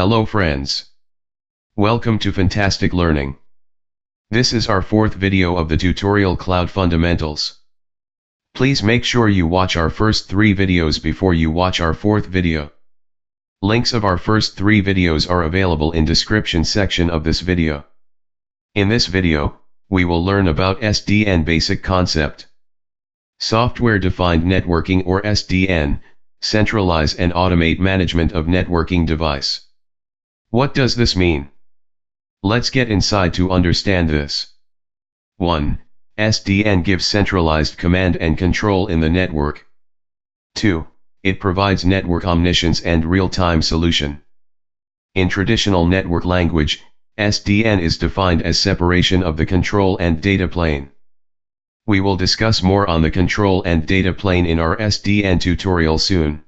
Hello friends. Welcome to Funtastic Learning. This is our fourth video of the tutorial Cloud Fundamentals. Please make sure you watch our first 3 videos before you watch our fourth video. Links of our first 3 videos are available in description section of this video. In this video, we will learn about SDN basic concept. Software Defined Networking or SDN, centralize and automate management of networking device. What does this mean? Let's get inside to understand this. 1. SDN gives centralized command and control in the network. 2. It provides network omniscience and real-time solution. In traditional network language, SDN is defined as separation of the control and data plane. We will discuss more on the control and data plane in our SDN tutorial soon.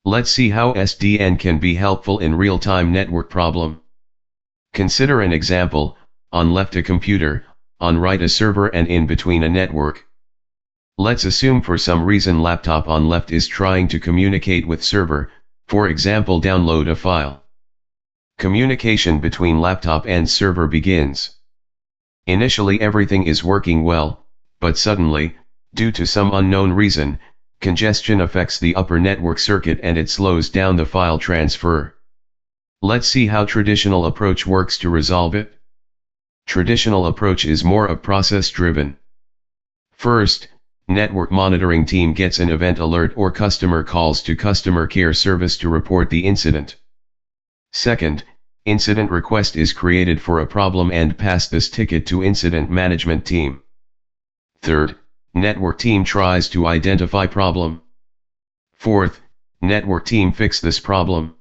Let's see how SDN can be helpful in real-time network problem. Consider an example: on left a computer, on right a server, and in between a network. Let's assume for some reason laptop on left is trying to communicate with server, for example download a file. Communication between laptop and server begins. Initially everything is working well, but suddenly, due to some unknown reason, congestion affects the upper network circuit and it slows down the file transfer. Let's see how traditional approach works to resolve it. Traditional approach is more of process-driven. First, network monitoring team gets an event alert or customer calls to customer care service to report the incident. Second, incident request is created for a problem and pass this ticket to incident management team. Third, network team tries to identify problem. Fourth, network team fix this problem.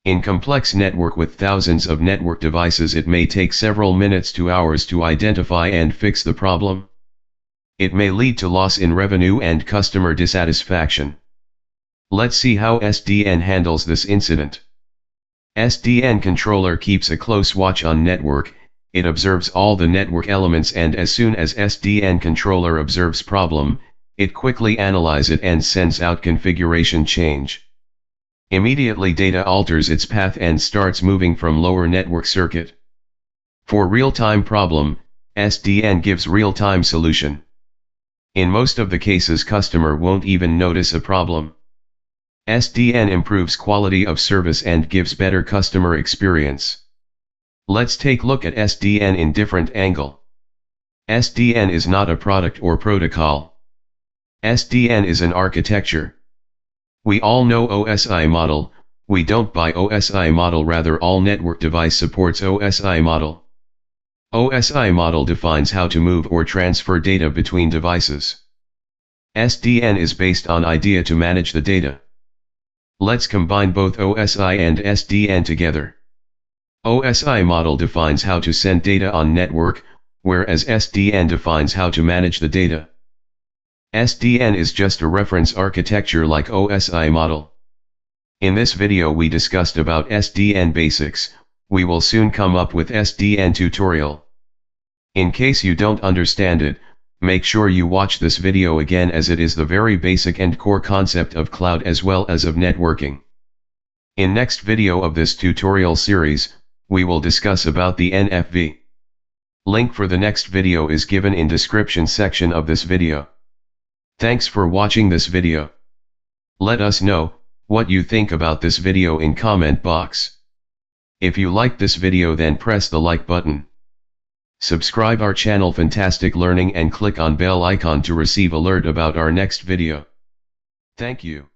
In complex network with thousands of network devices, it may take several minutes to hours to identify and fix the problem. It may lead to loss in revenue and customer dissatisfaction. Let's see how SDN handles this incident. SDN controller keeps a close watch on network. It observes all the network elements, and as soon as SDN controller observes problem, it quickly analyzes it and sends out configuration change. Immediately data alters its path and starts moving from lower network circuit. For real-time problem, SDN gives real-time solution. In most of the cases customer won't even notice a problem. SDN improves quality of service and gives better customer experience. Let's take a look at SDN in different angle. SDN is not a product or protocol. SDN is an architecture. We all know OSI model. We don't buy OSI model, rather all network device supports OSI model. OSI model defines how to move or transfer data between devices. SDN is based on idea to manage the data. Let's combine both OSI and SDN together. OSI model defines how to send data on network, whereas SDN defines how to manage the data. SDN is just a reference architecture like OSI model. In this video we discussed about SDN basics. We will soon come up with SDN tutorial. In case you don't understand it, make sure you watch this video again, as it is the very basic and core concept of cloud as well as of networking. In next video of this tutorial series, we will discuss about the NFV. Link for the next video is given in description section of this video. Thanks for watching this video. Let us know what you think about this video in comment box. If you like this video, then press the like button. Subscribe our channel Funtastic Learning and click on bell icon to receive alert about our next video. Thank you.